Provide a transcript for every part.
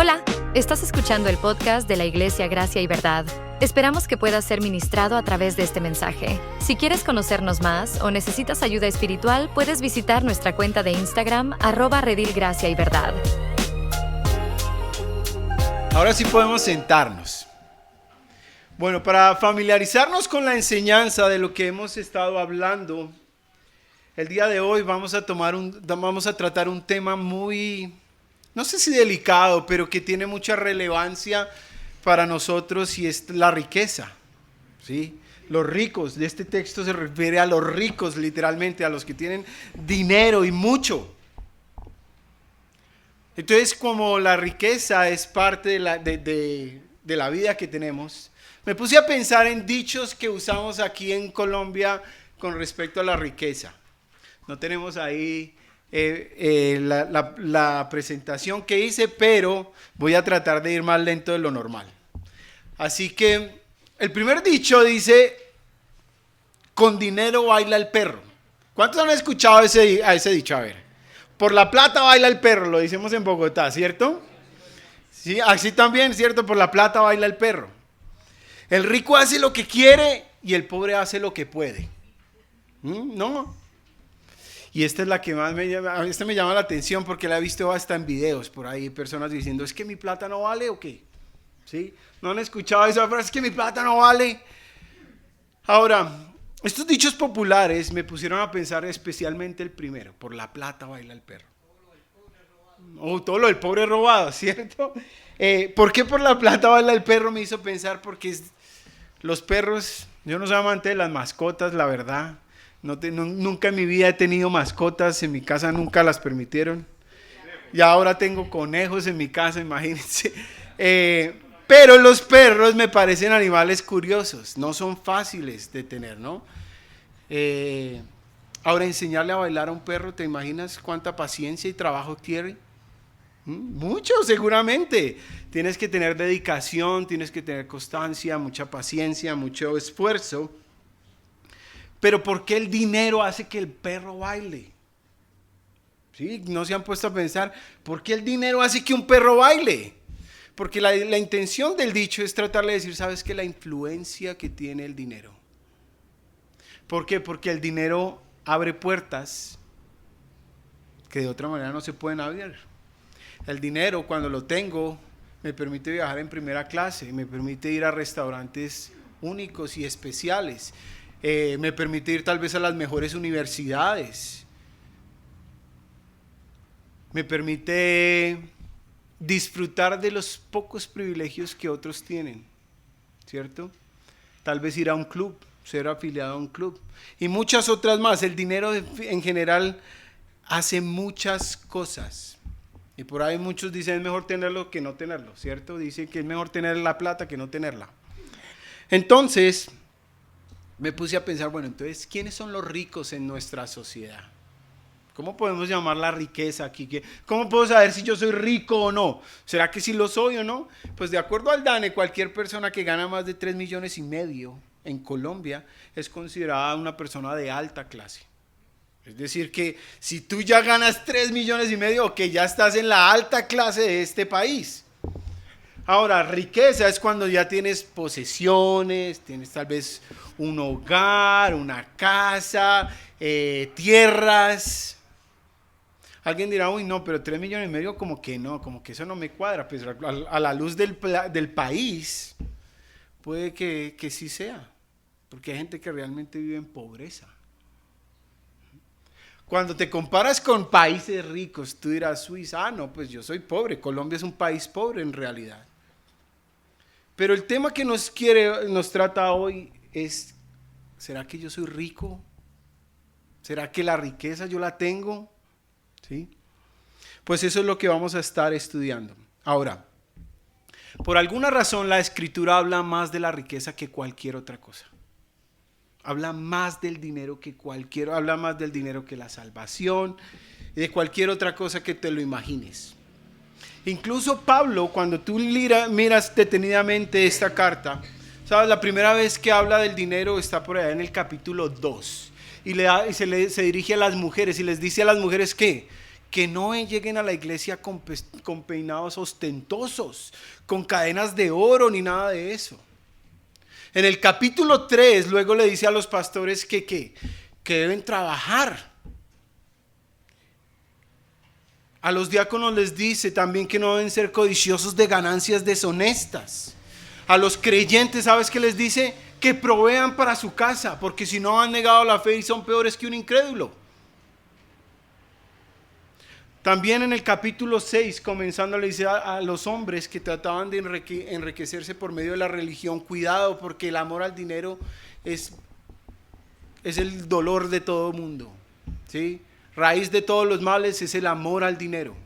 Hola, estás escuchando el podcast de la Iglesia Gracia y Verdad. Esperamos que puedas ser ministrado a través de este mensaje. Si quieres conocernos más o necesitas ayuda espiritual, puedes visitar nuestra cuenta de Instagram, @redilgraciayverdad. Ahora sí podemos sentarnos. Bueno, para familiarizarnos con la enseñanza de lo que hemos estado hablando, el día de hoy vamos a tratar un tema muy, no sé si delicado, pero que tiene mucha relevancia para nosotros, y es la riqueza, ¿sí? Los ricos, de este texto se refiere a los ricos, literalmente, a los que tienen dinero y mucho. Entonces, como la riqueza es parte de la vida que tenemos, me puse a pensar en dichos que usamos aquí en Colombia con respecto a la riqueza. No tenemos ahí la presentación que hice, pero voy a tratar de ir más lento de lo normal. Así que el primer dicho dice: con dinero baila el perro. ¿Cuántos han escuchado a ese dicho? A ver, por la plata baila el perro, lo decimos en Bogotá, ¿cierto? Sí, así también, ¿cierto? Por la plata baila el perro. El rico hace lo que quiere y el pobre hace lo que puede. ¿No? Y esta es la que más me llama la atención, porque la he visto hasta en videos por ahí, personas diciendo: ¿es que mi plata no vale o qué? ¿Sí? ¿No han escuchado esa frase? ¿Es que mi plata no vale? Ahora, estos dichos populares me pusieron a pensar, especialmente el primero: por la plata baila el perro. Todo lo del pobre robado, ¿cierto? ¿Por qué por la plata baila el perro? Me hizo pensar porque los perros, yo no soy amante de las mascotas, la verdad. Nunca en mi vida he tenido mascotas, en mi casa nunca las permitieron. Y ahora tengo conejos en mi casa, imagínense. Pero los perros me parecen animales curiosos, no son fáciles de tener, ¿no? Ahora, enseñarle a bailar a un perro, ¿te imaginas cuánta paciencia y trabajo tiene? Mucho, seguramente. Tienes que tener dedicación, tienes que tener constancia, mucha paciencia, mucho esfuerzo. Pero ¿por qué el dinero hace que el perro baile? ¿Sí? ¿No se han puesto a pensar por qué el dinero hace que un perro baile? Porque la intención del dicho es tratarle de decir: ¿sabes qué? La influencia que tiene el dinero. ¿Por qué? Porque el dinero abre puertas que de otra manera no se pueden abrir. El dinero, cuando lo tengo, me permite viajar en primera clase, me permite ir a restaurantes únicos y especiales, me permite ir tal vez a las mejores universidades, me permite disfrutar de los pocos privilegios que otros tienen, ¿cierto? Tal vez ir a un club, ser afiliado a un club y muchas otras más. El dinero en general hace muchas cosas. Y por ahí muchos dicen: es mejor tenerlo que no tenerlo, ¿cierto? Dicen que es mejor tener la plata que no tenerla. Entonces, me puse a pensar, bueno, entonces, ¿quiénes son los ricos en nuestra sociedad? ¿Cómo podemos llamar la riqueza aquí? ¿Cómo puedo saber si yo soy rico o no? ¿Será que sí lo soy o no? Pues de acuerdo al DANE, cualquier persona que gana más de 3,5 millones en Colombia es considerada una persona de alta clase. Es decir, que si tú ya ganas 3,5 millones, ok, ya estás en la alta clase de este país. Ahora, riqueza es cuando ya tienes posesiones, tienes tal vez un hogar, una casa, tierras. Alguien dirá: uy, no, pero 3,5 millones como que no, como que eso no me cuadra. Pues a la luz del país, puede que sí sea, porque hay gente que realmente vive en pobreza. Cuando te comparas con países ricos, tú dirás: Suiza, no, pues yo soy pobre. Colombia es un país pobre en realidad. Pero el tema que nos trata hoy es: ¿será que yo soy rico? ¿Será que la riqueza yo la tengo? ¿Sí? Pues eso es lo que vamos a estar estudiando. Ahora, por alguna razón la Escritura habla más de la riqueza que cualquier otra cosa. Habla más del dinero habla más del dinero que la salvación y de cualquier otra cosa que te lo imagines. Incluso Pablo, cuando tú miras detenidamente esta carta, ¿sabes? La primera vez que habla del dinero está por allá en el capítulo 2 y se dirige a las mujeres y les dice a las mujeres que que no lleguen a la iglesia con peinados ostentosos, con cadenas de oro ni nada de eso. En el capítulo 3 luego le dice a los pastores que deben trabajar. A los diáconos les dice también que no deben ser codiciosos de ganancias deshonestas. A los creyentes, ¿sabes qué les dice? Que provean para su casa, porque si no han negado la fe y son peores que un incrédulo. También en el capítulo 6, comenzando, le dice a los hombres que trataban de enriquecerse por medio de la religión: cuidado, porque el amor al dinero es el dolor de todo mundo, ¿sí? Raíz de todos los males es el amor al dinero.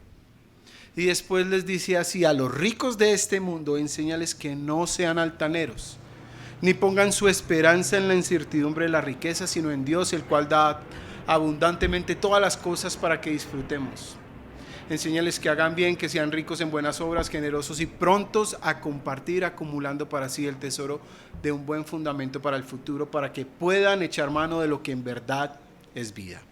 Y después les dice así: a los ricos de este mundo enséñales que no sean altaneros, ni pongan su esperanza en la incertidumbre de la riqueza, sino en Dios, el cual da abundantemente todas las cosas para que disfrutemos. Enséñales que hagan bien, que sean ricos en buenas obras, generosos y prontos a compartir, acumulando para sí el tesoro de un buen fundamento para el futuro, para que puedan echar mano de lo que en verdad es vida.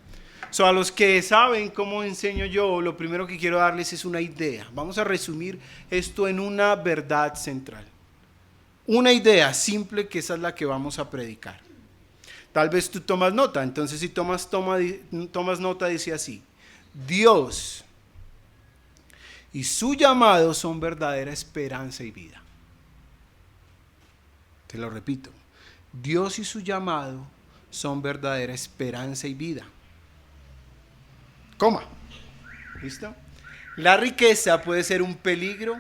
A los que saben cómo enseño yo, lo primero que quiero darles es una idea. Vamos a resumir esto en una verdad central. Una idea simple, que esa es la que vamos a predicar. Tal vez tú tomas nota. Entonces, si tomas nota, dice así: Dios y su llamado son verdadera esperanza y vida. Te lo repito: Dios y su llamado son verdadera esperanza y vida. Coma. ¿Listo? La riqueza puede ser un peligro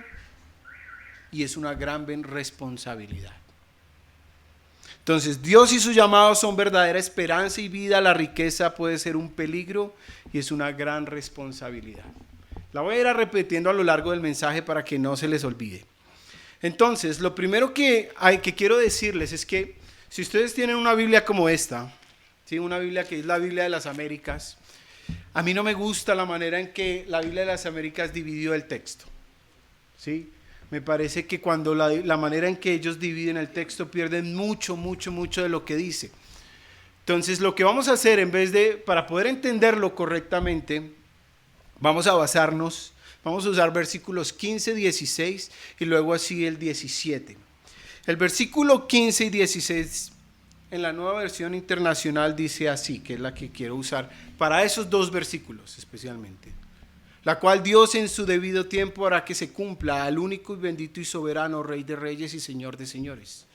y es una gran responsabilidad. Entonces, Dios y su llamado son verdadera esperanza y vida. La riqueza puede ser un peligro y es una gran responsabilidad. La voy a ir repitiendo a lo largo del mensaje para que no se les olvide. Entonces, lo primero que quiero decirles es que si ustedes tienen una Biblia como esta, ¿sí? Una Biblia que es la Biblia de las Américas, a mí no me gusta la manera en que la Biblia de las Américas dividió el texto, ¿sí? Me parece que cuando la manera en que ellos dividen el texto pierden mucho de lo que dice. Entonces, lo que vamos a hacer, para poder entenderlo correctamente, vamos a usar versículos 15, 16 y luego así el 17. El versículo 15 y 16 en la Nueva Versión Internacional dice así, que es la que quiero usar para esos dos versículos especialmente: la cual Dios en su debido tiempo hará que se cumpla, al único y bendito y soberano Rey de reyes y Señor de señores,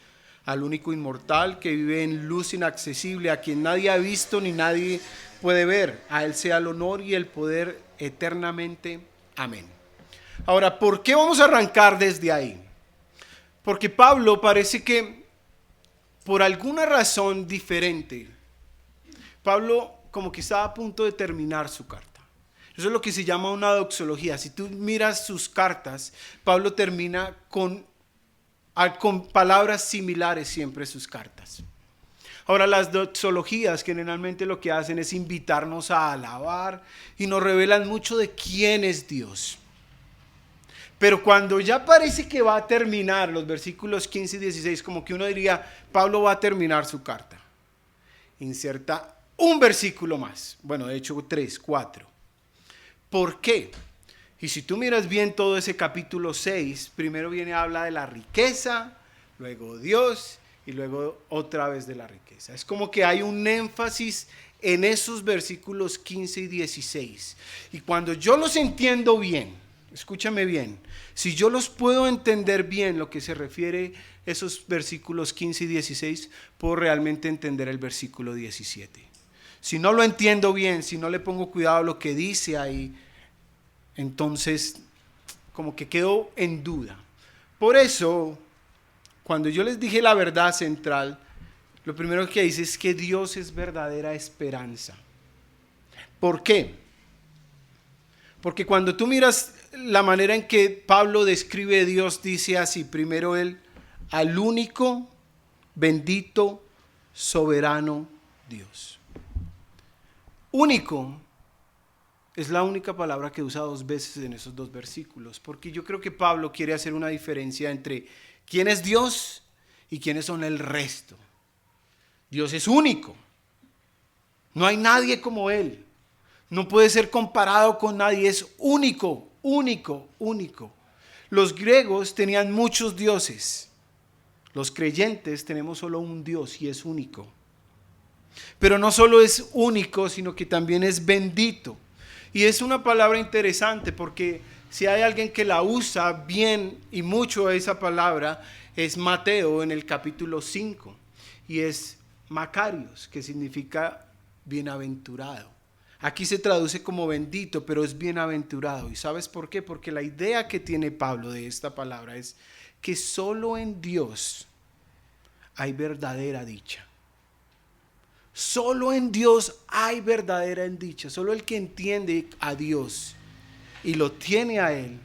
al único inmortal que vive en luz inaccesible, a quien nadie ha visto ni nadie puede ver. A Él sea el honor y el poder eternamente. Amén. Ahora, ¿por qué vamos a arrancar desde ahí? Porque Pablo parece que por alguna razón diferente, Pablo como que estaba a punto de terminar su carta. Eso es lo que se llama una doxología. Si tú miras sus cartas, Pablo termina con palabras similares siempre sus cartas. Ahora, las doxologías generalmente lo que hacen es invitarnos a alabar y nos revelan mucho de quién es Dios. Pero cuando ya parece que va a terminar los versículos 15 y 16, como que uno diría, Pablo va a terminar su carta, inserta un versículo más. Bueno, de hecho 3, 4. ¿Por qué? Y si tú miras bien todo ese capítulo 6, primero habla de la riqueza, luego Dios y luego otra vez de la riqueza. Es como que hay un énfasis en esos versículos 15 y 16. Y cuando yo los entiendo bien, escúchame bien, si yo los puedo entender bien lo que se refiere a esos versículos 15 y 16, puedo realmente entender el versículo 17. Si no lo entiendo bien, si no le pongo cuidado a lo que dice ahí, entonces como que quedo en duda. Por eso, cuando yo les dije la verdad central, lo primero que dice es que Dios es verdadera esperanza. ¿Por qué? Porque cuando tú miras la manera en que Pablo describe a Dios, dice así: primero él, al único, bendito, soberano Dios. Único es la única palabra que usa 2 veces en esos 2 versículos, porque yo creo que Pablo quiere hacer una diferencia entre quién es Dios y quiénes son el resto. Dios es único, no hay nadie como Él. No puede ser comparado con nadie, es único, único, único. Los griegos tenían muchos dioses. Los creyentes tenemos solo un Dios y es único. Pero no solo es único, sino que también es bendito. Y es una palabra interesante porque si hay alguien que la usa bien y mucho esa palabra, es Mateo en el capítulo 5. Y es Macarios, que significa bienaventurado. Aquí se traduce como bendito, pero es bienaventurado. ¿Y sabes por qué? Porque la idea que tiene Pablo de esta palabra es que solo en Dios hay verdadera dicha. Solo en Dios hay verdadera dicha. Solo el que entiende a Dios y lo tiene a Él,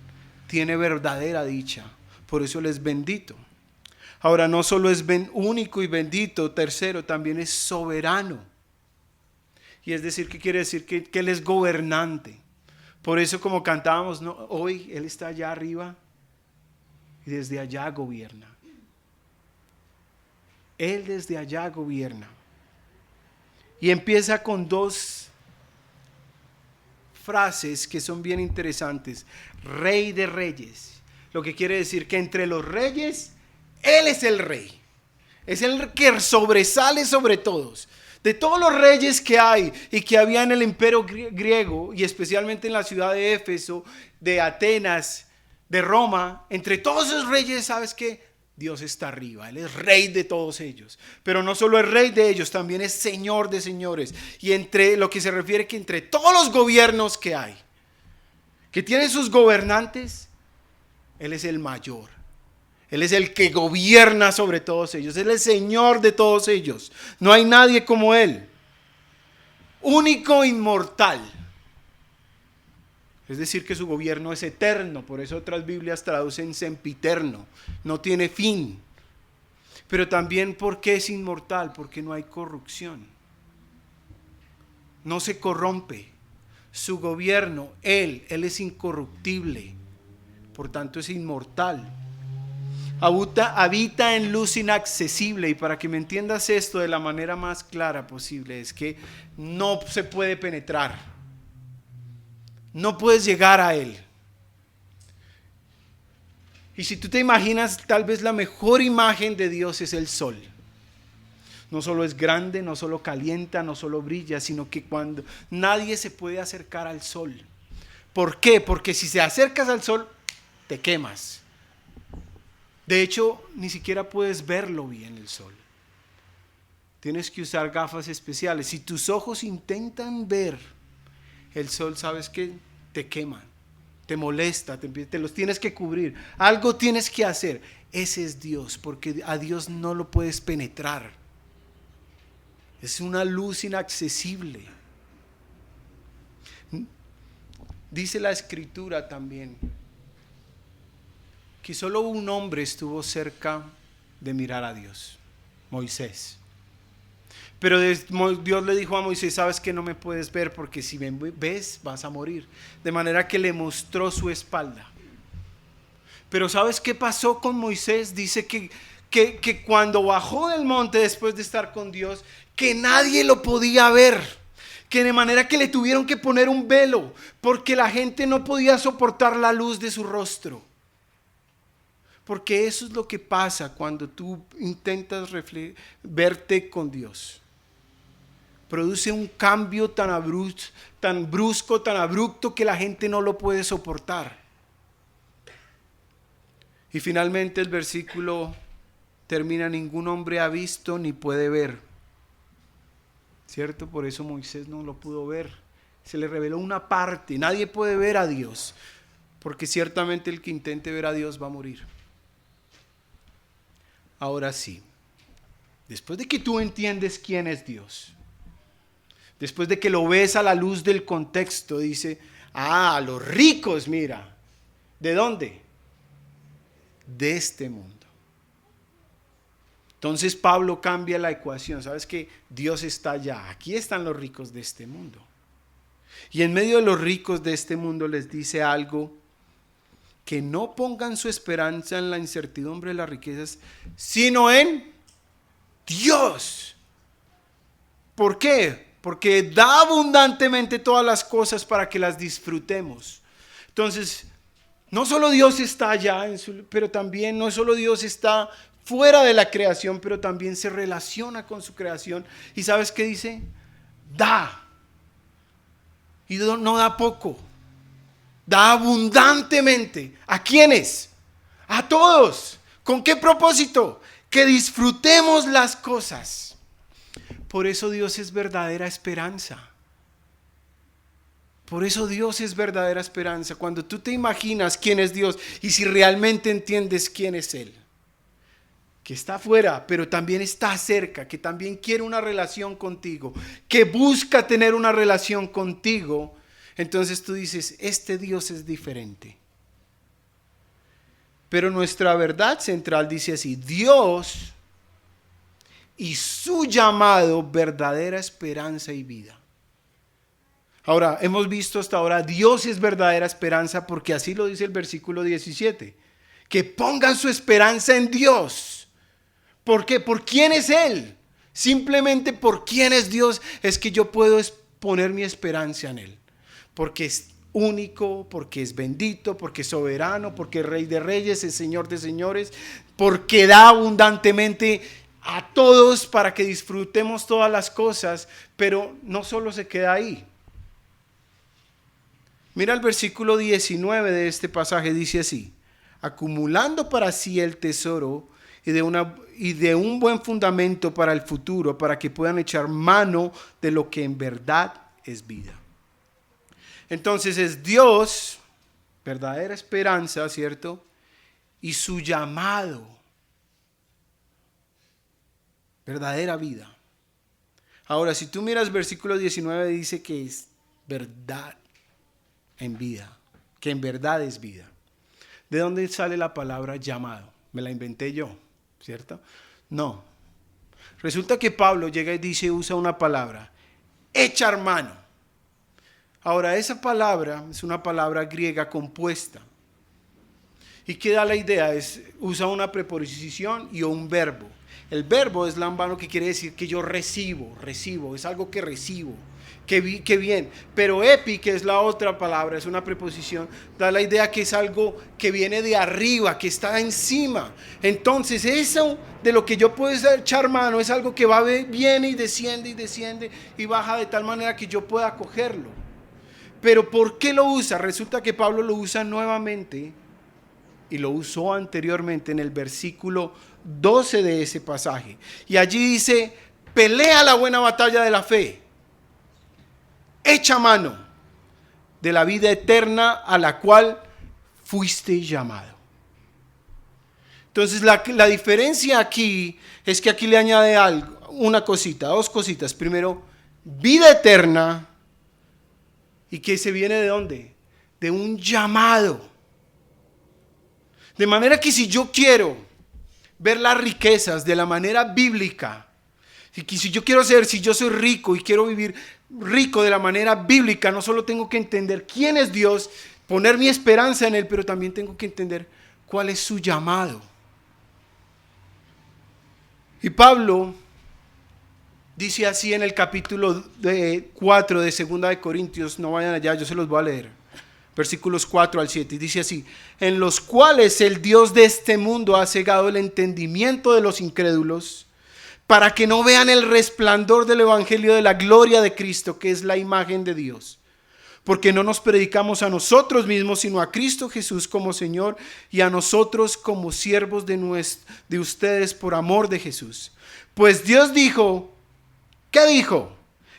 tiene verdadera dicha. Por eso Él es bendito. Ahora, no solo es único y bendito, tercero, también es soberano. Y es decir, ¿qué quiere decir? Que Él es gobernante. Por eso, como cantábamos, ¿no? Hoy Él está allá arriba y desde allá gobierna. Él desde allá gobierna. Y empieza con dos frases que son bien interesantes. Rey de reyes. Lo que quiere decir que entre los reyes, Él es el rey. Es el que sobresale sobre todos. De todos los reyes que hay y que había en el imperio griego, y especialmente en la ciudad de Éfeso, de Atenas, de Roma, entre todos esos reyes, ¿sabes qué? Dios está arriba, Él es rey de todos ellos. Pero no solo es rey de ellos, también es señor de señores. Y entre lo que se refiere que entre todos los gobiernos que hay, que tienen sus gobernantes, Él es el mayor. Él es el que gobierna sobre todos ellos. Él es Señor de todos ellos. No hay nadie como Él. Único, inmortal. Es decir, que su gobierno es eterno. Por eso otras Biblias traducen sempiterno. No tiene fin. Pero también, ¿por qué es inmortal? Porque no hay corrupción. No se corrompe. Su gobierno, Él es incorruptible. Por tanto, es inmortal. Habita en luz inaccesible, y para que me entiendas esto de la manera más clara posible, es que no se puede penetrar, no puedes llegar a Él. Y si tú te imaginas, tal vez la mejor imagen de Dios es el sol. No solo es grande, no solo calienta, no solo brilla, sino que cuando nadie se puede acercar al sol. ¿Por qué? Porque si te acercas al sol, te quemas. De hecho, ni siquiera puedes verlo bien el sol. Tienes que usar gafas especiales. Si tus ojos intentan ver el sol, sabes que te queman, te molesta, te los tienes que cubrir. Algo tienes que hacer. Ese es Dios, porque a Dios no lo puedes penetrar. Es una luz inaccesible. Dice la Escritura también que solo un hombre estuvo cerca de mirar a Dios, Moisés. Pero Dios le dijo a Moisés: sabes que no me puedes ver, porque si me ves vas a morir. De manera que le mostró su espalda. Pero ¿sabes qué pasó con Moisés? Dice que cuando bajó del monte después de estar con Dios, que nadie lo podía ver. Que de manera que le tuvieron que poner un velo, porque la gente no podía soportar la luz de su rostro. Porque eso es lo que pasa cuando tú intentas verte con Dios. Produce un cambio tan brusco, tan abrupto, que la gente no lo puede soportar. Y finalmente el versículo termina: ningún hombre ha visto ni puede ver. ¿Cierto? Por eso Moisés no lo pudo ver. Se le reveló una parte. Nadie puede ver a Dios, porque ciertamente el que intente ver a Dios va a morir. Ahora sí, después de que tú entiendes quién es Dios, después de que lo ves a la luz del contexto, dice: los ricos, mira. ¿De dónde? De este mundo. Entonces Pablo cambia la ecuación. ¿Sabes qué? Dios está allá. Aquí están los ricos de este mundo. Y en medio de los ricos de este mundo les dice algo: que no pongan su esperanza en la incertidumbre de las riquezas, sino en Dios. ¿Por qué? porque da abundantemente todas las cosas para que las disfrutemos. Entonces, no solo Dios está allá, pero también no solo Dios está fuera de la creación, pero también se relaciona con su creación. ¿Y sabes qué dice? Da. Y no da poco. Da abundantemente. ¿A quiénes? A todos. ¿Con qué propósito? Que disfrutemos las cosas. Por eso Dios es verdadera esperanza. Por eso Dios es verdadera esperanza. Cuando tú te imaginas quién es Dios y si realmente entiendes quién es Él. Que está afuera, pero también está cerca, que también quiere una relación contigo, que busca tener una relación contigo. Entonces tú dices, este Dios es diferente. Pero nuestra verdad central dice así: Dios y su llamado, verdadera esperanza y vida. Ahora, hemos visto hasta ahora, Dios es verdadera esperanza porque así lo dice el versículo 17. Que pongan su esperanza en Dios. ¿Por qué? ¿Por quién es Él? Simplemente por quién es Dios es que yo puedo poner mi esperanza en Él. Porque es único, porque es bendito, porque es soberano, porque es Rey de Reyes, es Señor de Señores, porque da abundantemente a todos para que disfrutemos todas las cosas, pero no solo se queda ahí. Mira el versículo 19 de este pasaje, dice así: acumulando para sí el tesoro y de un buen fundamento para el futuro, para que puedan echar mano de lo que en verdad es vida. Entonces es Dios, verdadera esperanza, ¿cierto? Y su llamado, verdadera vida. Ahora, si tú miras versículo 19, dice que es verdad en vida, que en verdad es vida. ¿De dónde sale la palabra llamado? Me la inventé yo, ¿cierto? No. Resulta que Pablo llega y dice, usa una palabra, echar mano. Ahora, esa palabra es una palabra griega compuesta. ¿Y qué da la idea? Usa una preposición y un verbo. El verbo es lambano, que quiere decir que yo recibo, es algo que recibo. Qué bien. Pero epi, que es la otra palabra, es una preposición, da la idea que es algo que viene de arriba, que está encima. Entonces eso de lo que yo puedo echar mano es algo que viene y desciende y baja de tal manera que yo pueda cogerlo. Pero ¿por qué lo usa? Resulta que Pablo lo usa nuevamente y lo usó anteriormente en el versículo 12 de ese pasaje. Y allí dice, pelea la buena batalla de la fe. Echa mano de la vida eterna a la cual fuiste llamado. Entonces la diferencia aquí es que aquí le añade dos cositas. Primero, vida eterna. ¿Y que se viene de dónde? De un llamado. De manera que si yo quiero ver las riquezas de la manera bíblica, si yo soy rico y quiero vivir rico de la manera bíblica, no solo tengo que entender quién es Dios, poner mi esperanza en Él, pero también tengo que entender cuál es su llamado. Y Pablo dice así en el capítulo 4 de 2 de Corintios, no vayan allá, yo se los voy a leer. Versículos 4 al 7, y dice así: en los cuales el Dios de este mundo ha cegado el entendimiento de los incrédulos, para que no vean el resplandor del evangelio de la gloria de Cristo, que es la imagen de Dios. Porque no nos predicamos a nosotros mismos, sino a Cristo Jesús como Señor, y a nosotros como siervos de ustedes por amor de Jesús. Pues Dios dijo, ¿qué dijo?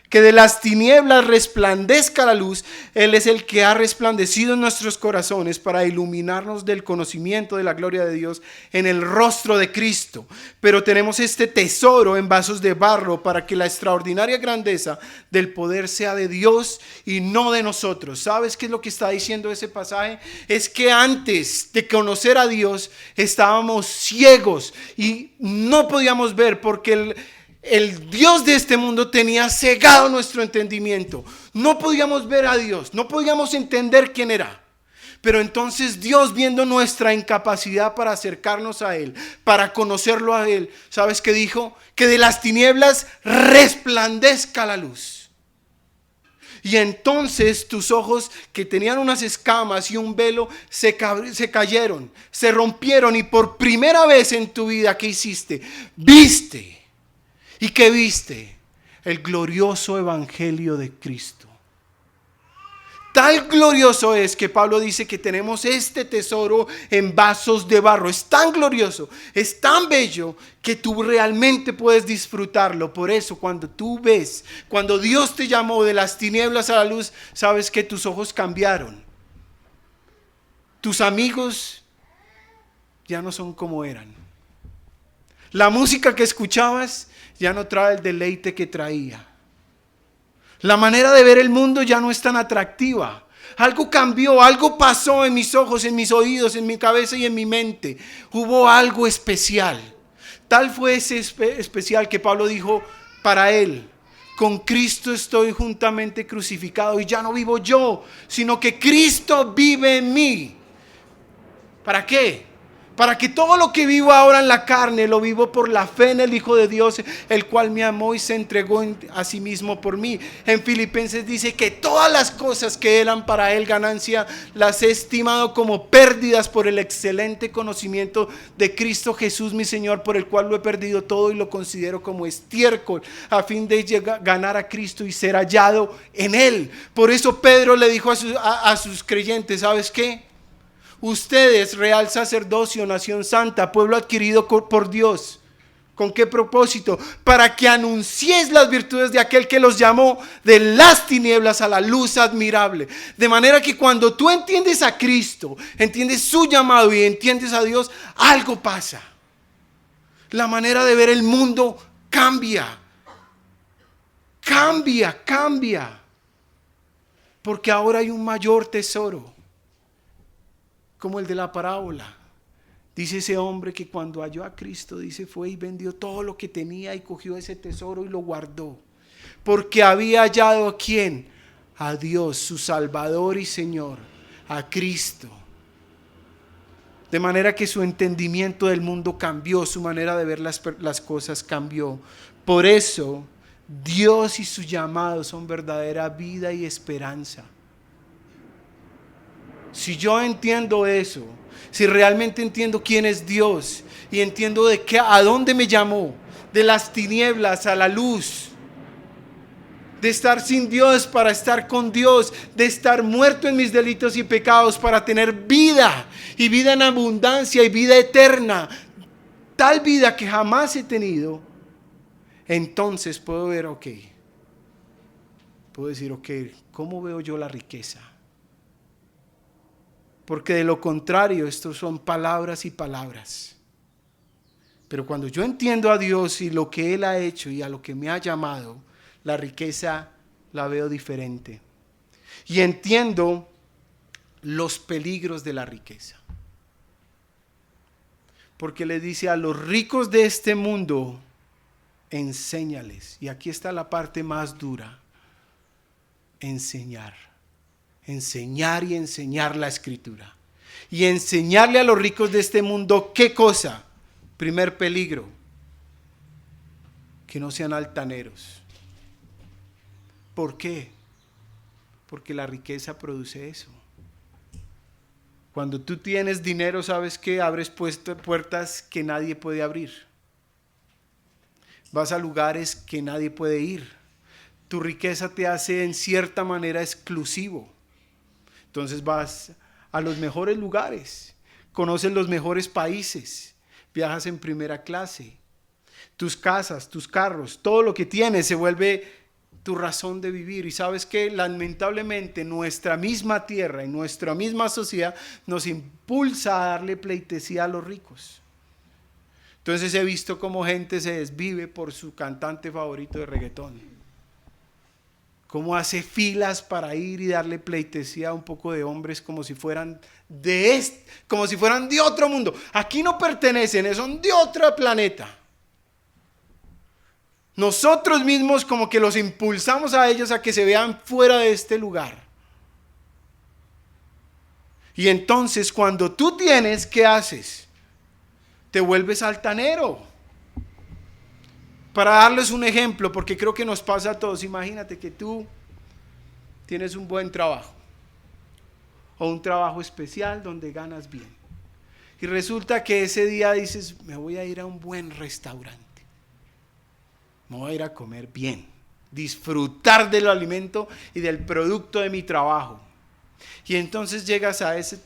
Que de las tinieblas resplandezca la luz. Él es el que ha resplandecido en nuestros corazones para iluminarnos del conocimiento de la gloria de Dios en el rostro de Cristo. Pero tenemos este tesoro en vasos de barro para que la extraordinaria grandeza del poder sea de Dios y no de nosotros. ¿Sabes qué es lo que está diciendo ese pasaje? Es que antes de conocer a Dios estábamos ciegos y no podíamos ver porque el Dios de este mundo tenía cegado nuestro entendimiento. No podíamos ver a Dios, no podíamos entender quién era. Pero entonces Dios, viendo nuestra incapacidad para acercarnos a Él, para conocerlo a Él, ¿sabes qué dijo? Que de las tinieblas resplandezca la luz. Y entonces tus ojos, que tenían unas escamas y un velo, se cayeron, se rompieron, y por primera vez en tu vida, ¿qué hiciste? Viste. ¿Y qué viste? El glorioso evangelio de Cristo. Tan glorioso es que Pablo dice que tenemos este tesoro en vasos de barro. Es tan glorioso, es tan bello, que tú realmente puedes disfrutarlo. Por eso cuando tú ves, cuando Dios te llamó de las tinieblas a la luz, sabes que tus ojos cambiaron. Tus amigos ya no son como eran. La música que escuchabas ya no trae el deleite que traía. La manera de ver el mundo ya no es tan atractiva. Algo cambió, algo pasó en mis ojos, en mis oídos, en mi cabeza y en mi mente. Hubo algo especial. Tal fue ese especial que Pablo dijo para él: con Cristo estoy juntamente crucificado, y ya no vivo yo, sino que Cristo vive en mí. ¿Para qué? Para que todo lo que vivo ahora en la carne lo vivo por la fe en el Hijo de Dios, el cual me amó y se entregó a sí mismo por mí. En Filipenses dice que todas las cosas que eran para él ganancia, las he estimado como pérdidas por el excelente conocimiento de Cristo Jesús mi Señor, por el cual lo he perdido todo y lo considero como estiércol, a fin de ganar a Cristo y ser hallado en él. Por eso Pedro le dijo a sus creyentes: ¿sabes qué? Ustedes, real sacerdocio, nación santa, pueblo adquirido por Dios. ¿Con qué propósito? Para que anunciéis las virtudes de aquel que los llamó de las tinieblas a la luz admirable. De manera que cuando tú entiendes a Cristo, entiendes su llamado y entiendes a Dios, algo pasa. La manera de ver el mundo cambia. Cambia. Porque ahora hay un mayor tesoro, como el de la parábola. Dice ese hombre que cuando halló a Cristo, dice, fue y vendió todo lo que tenía y cogió ese tesoro y lo guardó. Porque había hallado ¿a quién? A Dios, su Salvador y Señor, a Cristo. De manera que su entendimiento del mundo cambió, su manera de ver las cosas cambió. Por eso, Dios y su llamado son verdadera vida y esperanza. Si yo entiendo eso, si realmente entiendo quién es Dios y entiendo a dónde me llamó, de las tinieblas a la luz, de estar sin Dios para estar con Dios, de estar muerto en mis delitos y pecados para tener vida, y vida en abundancia y vida eterna, tal vida que jamás he tenido, entonces puedo ver, puedo decir, ¿cómo veo yo la riqueza? Porque de lo contrario, estos son palabras y palabras. Pero cuando yo entiendo a Dios y lo que Él ha hecho y a lo que me ha llamado, la riqueza la veo diferente. Y entiendo los peligros de la riqueza. Porque le dice a los ricos de este mundo, enséñales. Y aquí está la parte más dura. Enseñar y enseñar la Escritura. Y enseñarle a los ricos de este mundo, ¿qué cosa? Primer peligro, que no sean altaneros. ¿Por qué? Porque la riqueza produce eso. Cuando tú tienes dinero, ¿sabes qué? Abres puertas que nadie puede abrir. Vas a lugares que nadie puede ir. Tu riqueza te hace en cierta manera exclusivo. Entonces vas a los mejores lugares, conoces los mejores países, viajas en primera clase. Tus casas, tus carros, todo lo que tienes se vuelve tu razón de vivir. Y sabes que lamentablemente nuestra misma tierra y nuestra misma sociedad nos impulsa a darle pleitesía a los ricos. Entonces he visto cómo gente se desvive por su cantante favorito de reggaetón. Cómo hace filas para ir y darle pleitesía a un poco de hombres como si fueran de otro mundo. Aquí no pertenecen, son de otro planeta. Nosotros mismos como que los impulsamos a ellos a que se vean fuera de este lugar. Y entonces cuando tú tienes, ¿qué haces? Te vuelves altanero. Para darles un ejemplo, porque creo que nos pasa a todos, imagínate que tú tienes un buen trabajo o un trabajo especial donde ganas bien. Y resulta que ese día dices, me voy a ir a un buen restaurante, me voy a ir a comer bien, disfrutar del alimento y del producto de mi trabajo. Y entonces llegas a ese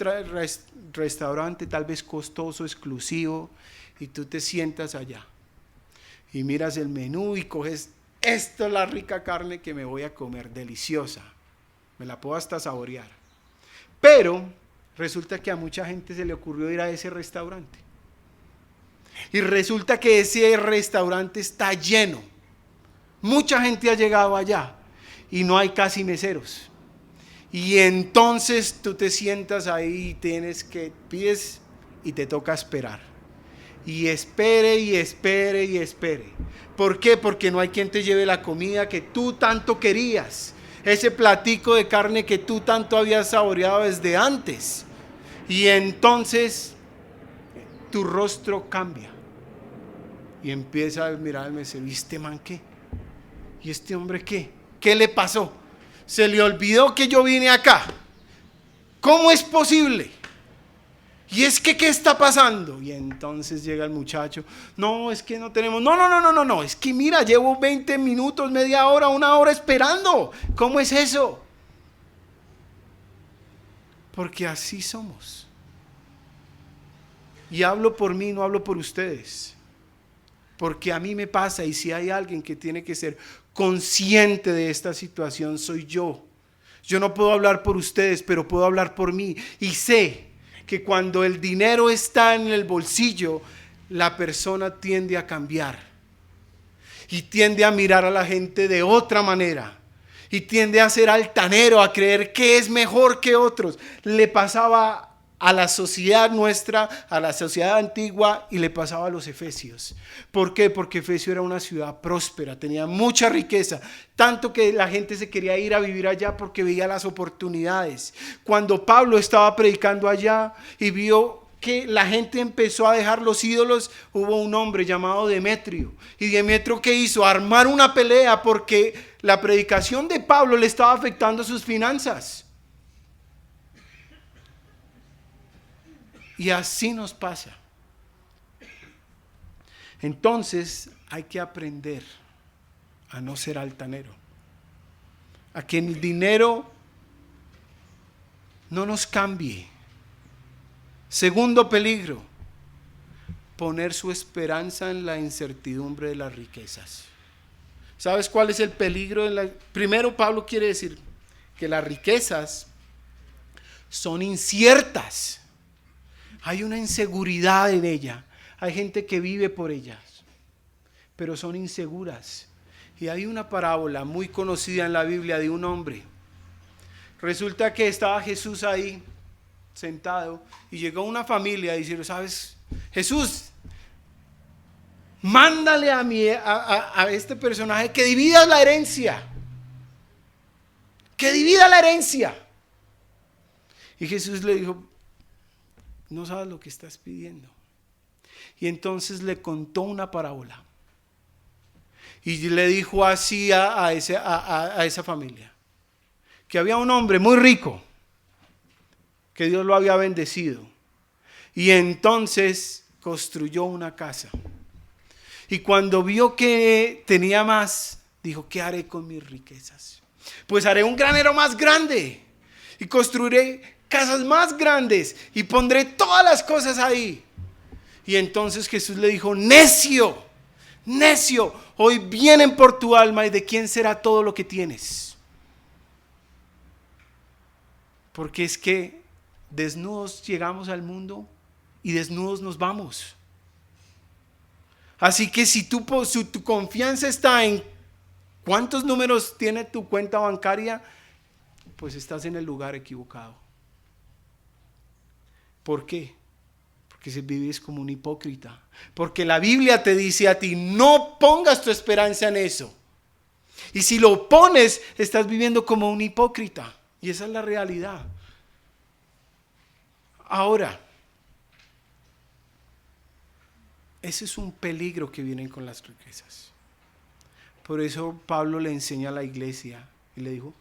restaurante tal vez costoso, exclusivo, y tú te sientas allá y miras el menú y coges, esto es la rica carne que me voy a comer, deliciosa, me la puedo hasta saborear. Pero resulta que a mucha gente se le ocurrió ir a ese restaurante y resulta que ese restaurante está lleno, mucha gente ha llegado allá y no hay casi meseros. Y entonces tú te sientas ahí y pides y te toca esperar. Y espere y espere y espere. ¿Por qué? Porque no hay quien te lleve la comida que tú tanto querías. Ese platico de carne que tú tanto habías saboreado desde antes. Y entonces tu rostro cambia. Y empieza a mirar al mesero. ¿Y este man qué? ¿Y este hombre qué? ¿Qué le pasó? Se le olvidó que yo vine acá. ¿Cómo es posible? Y es que, ¿qué está pasando? Y entonces llega el muchacho. No, es que no tenemos. No. Es que mira, llevo 20 minutos, media hora, una hora esperando. ¿Cómo es eso? Porque así somos. Y hablo por mí, no hablo por ustedes. Porque a mí me pasa, y si hay alguien que tiene que ser consciente de esta situación, soy yo. Yo no puedo hablar por ustedes, pero puedo hablar por mí. Y sé que cuando el dinero está en el bolsillo, la persona tiende a cambiar. Y tiende a mirar a la gente de otra manera. Y tiende a ser altanero, a creer que es mejor que otros. Le pasaba a la sociedad nuestra, a la sociedad antigua, y le pasaba a los efesios. ¿Por qué? Porque Efesio era una ciudad próspera, tenía mucha riqueza, tanto que la gente se quería ir a vivir allá porque veía las oportunidades. Cuando Pablo estaba predicando allá y vio que la gente empezó a dejar los ídolos, hubo un hombre llamado Demetrio. ¿Y Demetrio qué hizo? Armar una pelea porque la predicación de Pablo le estaba afectando sus finanzas. Y así nos pasa. Entonces hay que aprender a no ser altanero, a que el dinero no nos cambie. Segundo peligro, poner su esperanza en la incertidumbre de las riquezas. ¿Sabes cuál es el peligro? Primero, Pablo quiere decir que las riquezas son inciertas. Hay una inseguridad en ella. Hay gente que vive por ellas, pero son inseguras. Y hay una parábola muy conocida en la Biblia de un hombre. Resulta que estaba Jesús ahí sentado y llegó una familia a decirle, ¿sabes? Jesús, mándale a este personaje que divida la herencia. Que divida la herencia. Y Jesús le dijo, no sabes lo que estás pidiendo. Y entonces le contó una parábola. Y le dijo así a esa familia. Que había un hombre muy rico. Que Dios lo había bendecido. Y entonces construyó una casa. Y cuando vio que tenía más, dijo, ¿qué haré con mis riquezas? Pues haré un granero más grande. Y construiré casas más grandes y pondré todas las cosas ahí. Y entonces Jesús le dijo, necio, hoy vienen por tu alma, y de quién será todo lo que tienes. Porque es que desnudos llegamos al mundo y desnudos nos vamos. Así que si tu confianza está en cuántos números tiene tu cuenta bancaria, pues estás en el lugar equivocado. ¿Por qué? Porque si vives como un hipócrita. Porque la Biblia te dice a ti, no pongas tu esperanza en eso. Y si lo pones, estás viviendo como un hipócrita. Y esa es la realidad. Ahora, ese es un peligro que viene con las riquezas. Por eso Pablo le enseña a la iglesia y le dijo,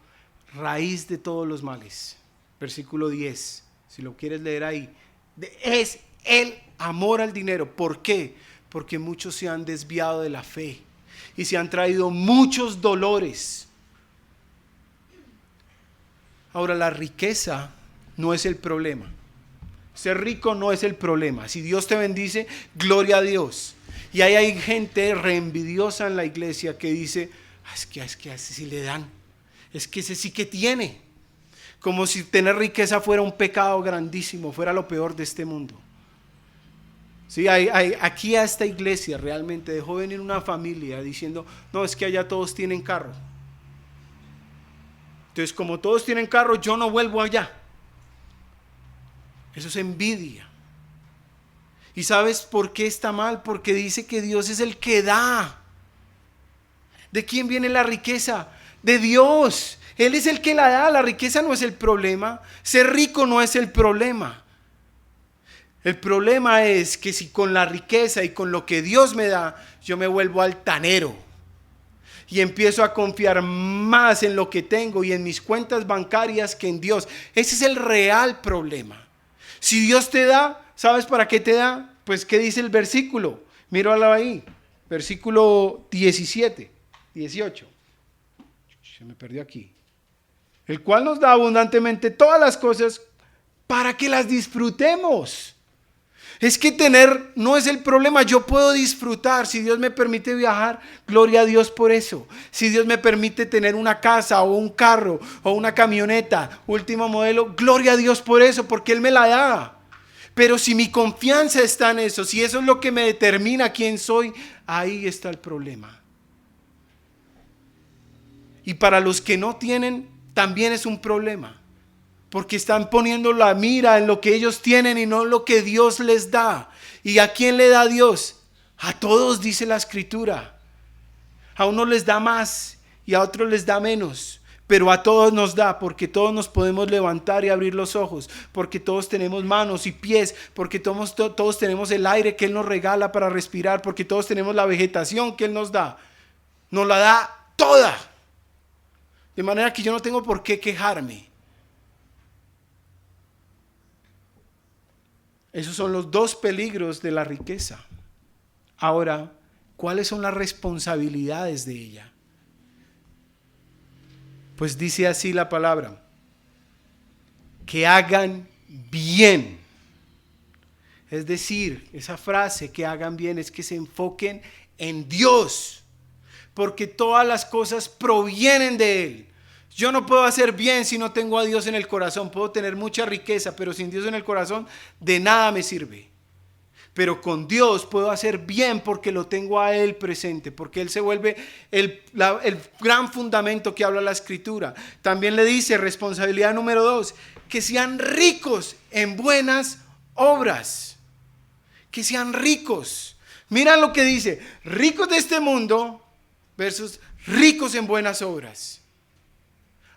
raíz de todos los males. Versículo 10, si lo quieres leer ahí. Es el amor al dinero. ¿Por qué? Porque muchos se han desviado de la fe y se han traído muchos dolores. Ahora, la riqueza no es el problema. Ser rico no es el problema. Si Dios te bendice, gloria a Dios. Y ahí hay gente reenvidiosa en la iglesia que dice, es que a ese sí le dan, es que ese sí que tiene. Como si tener riqueza fuera un pecado grandísimo, fuera lo peor de este mundo. Sí, aquí a esta iglesia realmente dejó venir una familia diciendo, no, es que allá todos tienen carro. Entonces, como todos tienen carro, yo no vuelvo allá. Eso es envidia. ¿Y sabes por qué está mal? Porque dice que Dios es el que da. ¿De quién viene la riqueza? De Dios. Él es el que la da. La riqueza no es el problema. Ser rico no es el problema. El problema es que si con la riqueza y con lo que Dios me da, yo me vuelvo altanero y empiezo a confiar más en lo que tengo y en mis cuentas bancarias que en Dios. Ese es el real problema. Si Dios te da, ¿sabes para qué te da? Pues ¿qué dice el versículo? Míralo ahí, versículo 18. Se me perdió aquí. El cual nos da abundantemente todas las cosas para que las disfrutemos. Es que tener no es el problema, yo puedo disfrutar. Si Dios me permite viajar, gloria a Dios por eso. Si Dios me permite tener una casa o un carro o una camioneta, último modelo, gloria a Dios por eso, porque Él me la da. Pero si mi confianza está en eso, si eso es lo que me determina quién soy, ahí está el problema. Y para los que no tienen, también es un problema. Porque están poniendo la mira en lo que ellos tienen y no en lo que Dios les da. ¿Y a quién le da Dios? A todos, dice la Escritura. A unos les da más y a otros les da menos. Pero a todos nos da, porque todos nos podemos levantar y abrir los ojos. Porque todos tenemos manos y pies. Porque todos tenemos el aire que Él nos regala para respirar. Porque todos tenemos la vegetación que Él nos da. Nos la da toda. De manera que yo no tengo por qué quejarme. Esos son los dos peligros de la riqueza. Ahora, ¿cuáles son las responsabilidades de ella? Pues dice así la palabra: que hagan bien. Es decir, esa frase, que hagan bien, es que se enfoquen en Dios, porque todas las cosas provienen de Él. Yo no puedo hacer bien si no tengo a Dios en el corazón. Puedo tener mucha riqueza, pero sin Dios en el corazón, de nada me sirve. Pero con Dios puedo hacer bien porque lo tengo a Él presente, porque Él se vuelve el gran fundamento que habla la Escritura. También le dice, responsabilidad número 2, que sean ricos en buenas obras. Que sean ricos. Mira lo que dice: ricos de este mundo versus ricos en buenas obras.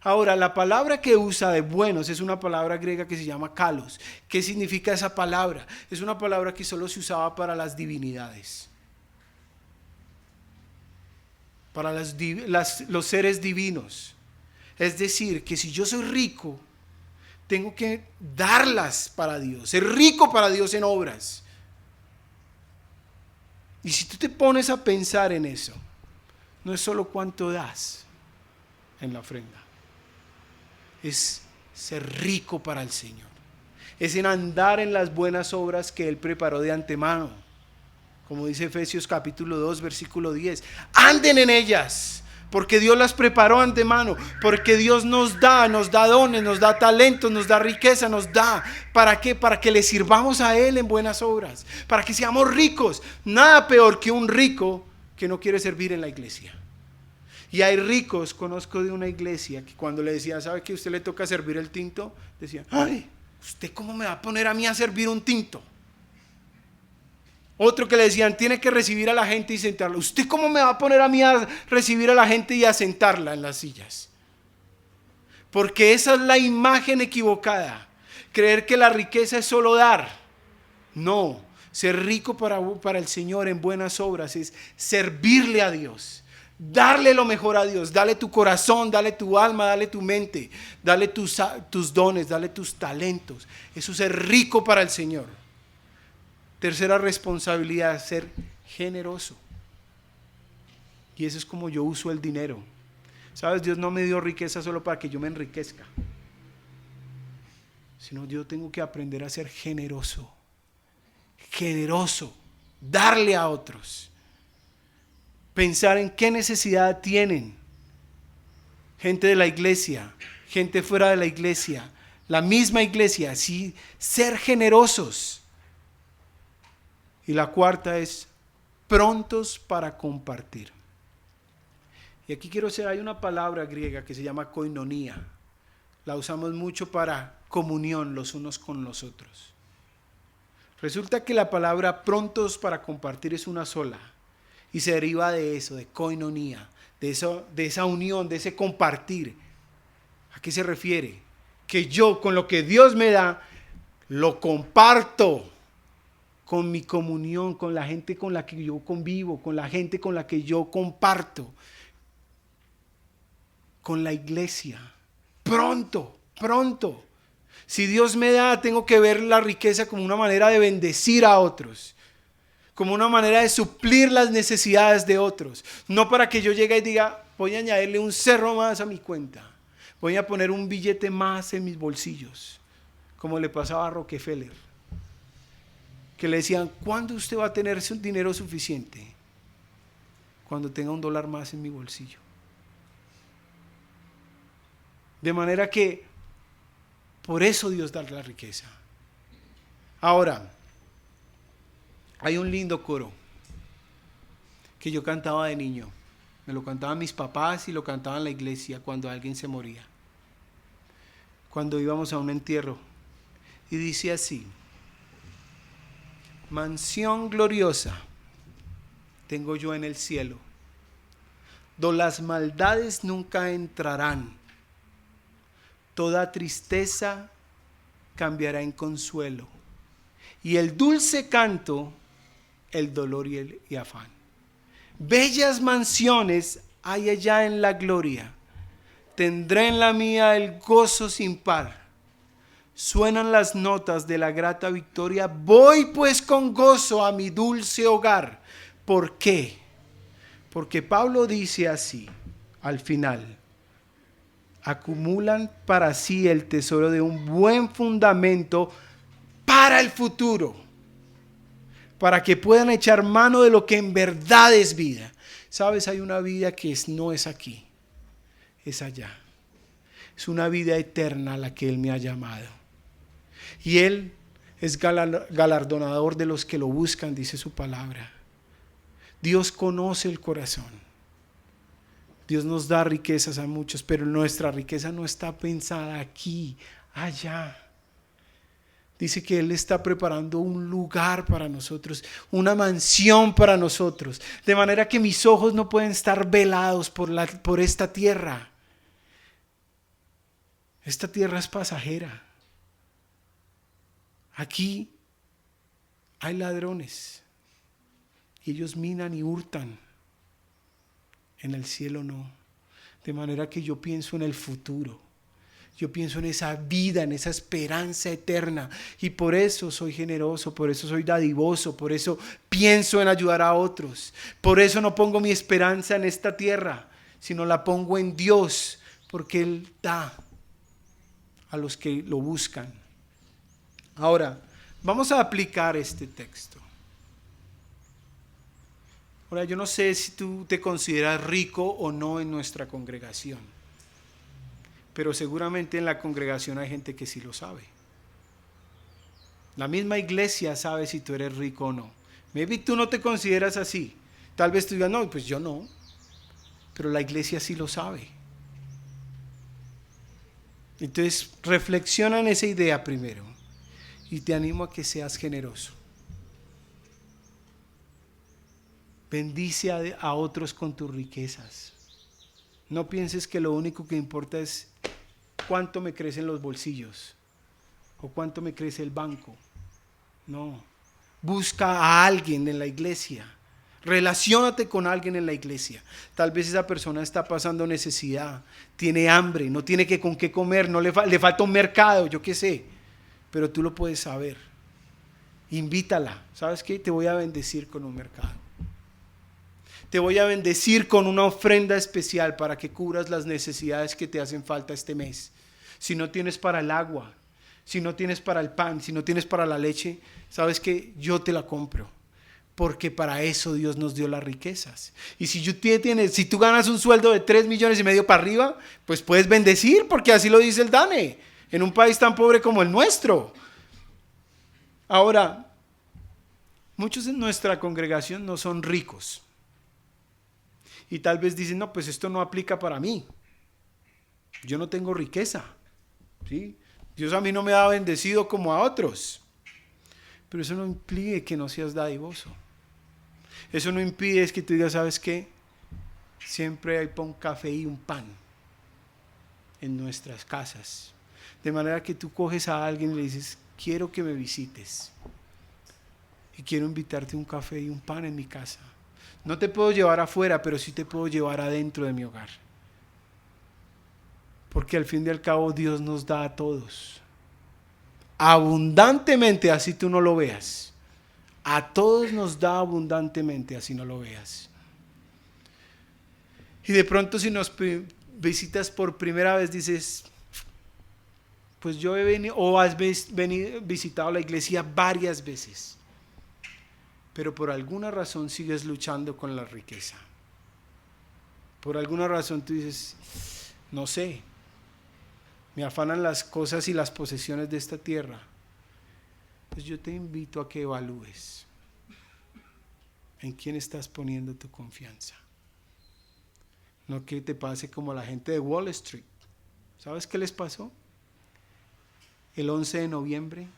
Ahora, la palabra que usa de buenos es una palabra griega que se llama kalos. ¿Qué significa esa palabra? Es una palabra que solo se usaba para las divinidades, para los seres divinos. Es decir, que si yo soy rico, tengo que darlas para Dios, ser rico para Dios en obras. Y si tú te pones a pensar en eso, no es solo cuánto das en la ofrenda, es ser rico para el Señor, es en andar en las buenas obras que Él preparó de antemano, como dice Efesios capítulo 2 versículo 10. Anden en ellas, porque Dios las preparó de antemano, porque Dios nos da dones, nos da talentos, nos da riqueza, nos da. ¿Para qué? Para que le sirvamos a Él en buenas obras, para que seamos ricos. Nada peor que un rico que no quiere servir en la iglesia. Y hay ricos, conozco de una iglesia, que cuando le decían, ¿sabe que a usted le toca servir el tinto? Decían, ay, ¿usted cómo me va a poner a mí a servir un tinto? Otro que le decían, tiene que recibir a la gente y sentarla. ¿Usted cómo me va a poner a mí a recibir a la gente y a sentarla en las sillas? Porque esa es la imagen equivocada. Creer que la riqueza es solo dar. No, ser rico para el Señor en buenas obras es servirle a Dios. darle lo mejor a Dios, dale tu corazón, dale tu alma, dale tu mente, dale tus dones, dale tus talentos. Eso es ser rico para el Señor. Tercera responsabilidad, ser generoso. Y eso es como yo uso el dinero. ¿Sabes? Dios no me dio riqueza solo para que yo me enriquezca, sino yo tengo que aprender a ser generoso. Generoso, darle a otros. Pensar en qué necesidad tienen. Gente de la iglesia, gente fuera de la iglesia, la misma iglesia, sí, ser generosos. Y la cuarta es prontos para compartir. Y aquí quiero decir, hay una palabra griega que se llama koinonía. La usamos mucho para comunión los unos con los otros. Resulta que la palabra prontos para compartir es una sola. Y se deriva de eso, de koinonía, de esa unión, de ese compartir. ¿A qué se refiere? Que yo con lo que Dios me da, lo comparto con mi comunión, con la gente con la que yo convivo, con la gente con la que yo comparto, con la iglesia. Pronto. Si Dios me da, tengo que ver la riqueza como una manera de bendecir a otros, como una manera de suplir las necesidades de otros. No para que yo llegue y diga, voy a añadirle un cerro más a mi cuenta, voy a poner un billete más en mis bolsillos, como le pasaba a Rockefeller, que le decían, ¿cuándo usted va a tener dinero suficiente? Cuando tenga $1 más en mi bolsillo. De manera que por eso Dios da la riqueza. Ahora, hay un lindo coro que yo cantaba de niño. Me lo cantaban mis papás y lo cantaban en la iglesia cuando alguien se moría, cuando íbamos a un entierro. Y dice así: mansión gloriosa tengo yo en el cielo, do las maldades nunca entrarán, toda tristeza cambiará en consuelo, y el dulce canto, el dolor y afán. Bellas mansiones hay allá en la gloria, tendré en la mía el gozo sin par. Suenan las notas de la grata victoria, voy pues con gozo a mi dulce hogar. ¿Por qué? Porque Pablo dice así al final: acumulan para sí el tesoro de un buen fundamento para el futuro, para que puedan echar mano de lo que en verdad es vida. Sabes, hay una vida que no es aquí, es allá. Es una vida eterna a la que Él me ha llamado. Y Él es galardonador de los que lo buscan, dice su palabra. Dios conoce el corazón. Dios nos da riquezas a muchos, pero nuestra riqueza no está pensada aquí, allá. Dice que Él está preparando un lugar para nosotros, una mansión para nosotros, de manera que mis ojos no pueden estar velados por esta tierra. Esta tierra es pasajera. Aquí hay ladrones y ellos minan y hurtan. En el cielo no. De manera que yo pienso en el futuro. Yo pienso en esa vida, en esa esperanza eterna. Y por eso soy generoso, por eso soy dadivoso, por eso pienso en ayudar a otros. Por eso no pongo mi esperanza en esta tierra, sino la pongo en Dios, porque Él da a los que lo buscan. Ahora, vamos a aplicar este texto. Ahora, yo no sé si tú te consideras rico o no en nuestra congregación, pero seguramente en la congregación hay gente que sí lo sabe. La misma iglesia sabe si tú eres rico o no. Maybe tú no te consideras así. Tal vez tú digas, no, pues yo no. Pero la iglesia sí lo sabe. Entonces, reflexiona en esa idea primero. Y te animo a que seas generoso. Bendice a otros con tus riquezas. No pienses que lo único que importa es cuánto me crecen los bolsillos o cuánto me crece el banco. No. Busca a alguien en la iglesia, Relaciónate con alguien en la iglesia. Tal vez esa persona está pasando necesidad, tiene hambre, no tiene con qué comer, no le falta un mercado, yo qué sé. Pero tú lo puedes saber. Invítala. ¿Sabes qué? Te voy a bendecir con un mercado. Te voy a bendecir con una ofrenda especial para que cubras las necesidades que te hacen falta este mes. Si no tienes para el agua, si no tienes para el pan, si no tienes para la leche, ¿sabes qué? Yo te la compro. Porque para eso Dios nos dio las riquezas. Y si tú ganas un sueldo de 3,5 millones para arriba, pues puedes bendecir, porque así lo dice el DANE, en un país tan pobre como el nuestro. Ahora, muchos en nuestra congregación no son ricos. Y tal vez dicen, no, pues esto no aplica para mí. Yo no tengo riqueza. ¿Sí? Dios a mí no me ha bendecido como a otros. Pero eso no impide que no seas dadivoso. Eso no impide que tú digas, ¿sabes qué? Siempre hay un café y un pan en nuestras casas. De manera que tú coges a alguien y le dices, quiero que me visites. Y quiero invitarte un café y un pan en mi casa. No te puedo llevar afuera, pero sí te puedo llevar adentro de mi hogar. Porque al fin y al cabo Dios nos da a todos. Abundantemente, así tú no lo veas. A todos nos da abundantemente, así no lo veas. Y de pronto si nos visitas por primera vez dices, pues yo he venido, o has visitado la iglesia varias veces, pero por alguna razón sigues luchando con la riqueza. Por alguna razón tú dices, no sé, me afanan las cosas y las posesiones de esta tierra. Pues yo te invito a que evalúes en quién estás poniendo tu confianza. No que te pase como la gente de Wall Street. ¿Sabes qué les pasó? El 11 de noviembre,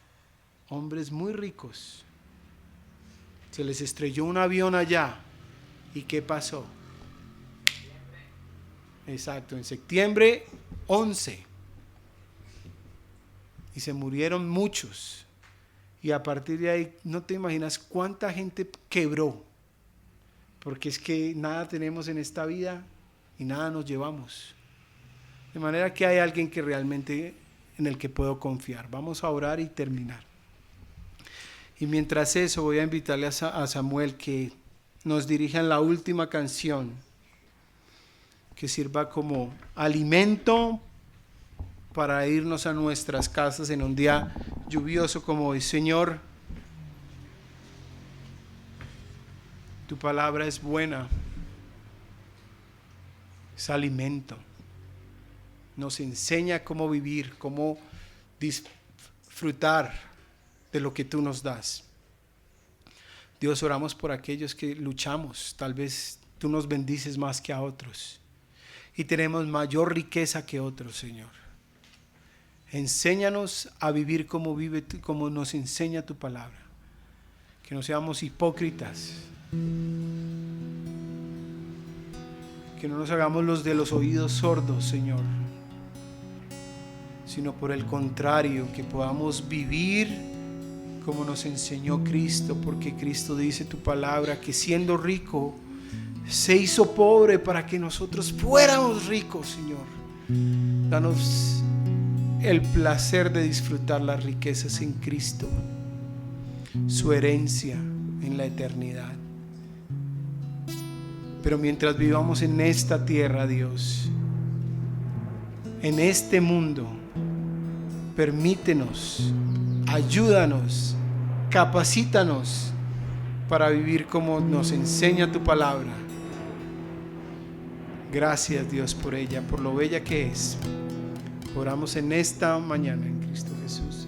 hombres muy ricos, se les estrelló un avión allá. ¿Y qué pasó? Exacto, en septiembre 11. Y se murieron muchos. Y a partir de ahí no te imaginas cuánta gente quebró. Porque es que nada tenemos en esta vida y nada nos llevamos. De manera que hay alguien que realmente en el que puedo confiar. Vamos a orar y terminar. Y mientras eso voy a invitarle a Samuel que nos dirija en la última canción, que sirva como alimento para irnos a nuestras casas en un día lluvioso como hoy. Señor, tu palabra es buena, es alimento, nos enseña cómo vivir, cómo disfrutar de lo que tú nos das. Dios, oramos por aquellos que luchamos, tal vez tú nos bendices más que a otros y tenemos mayor riqueza que otros, Señor. Enséñanos a vivir como nos enseña tu palabra. Que no seamos hipócritas. Que no nos hagamos los de los oídos sordos, Señor. Sino por el contrario, que podamos vivir como nos enseñó Cristo. Porque Cristo dice tu palabra que siendo rico se hizo pobre para que nosotros fuéramos ricos, Señor. Danos el placer de disfrutar las riquezas en Cristo, su herencia en la eternidad. Pero mientras vivamos en esta tierra, Dios, en este mundo, permítenos, ayúdanos, capacítanos para vivir como nos enseña tu palabra. Gracias, Dios, por ella, por lo bella que es. Oramos en esta mañana en Cristo Jesús.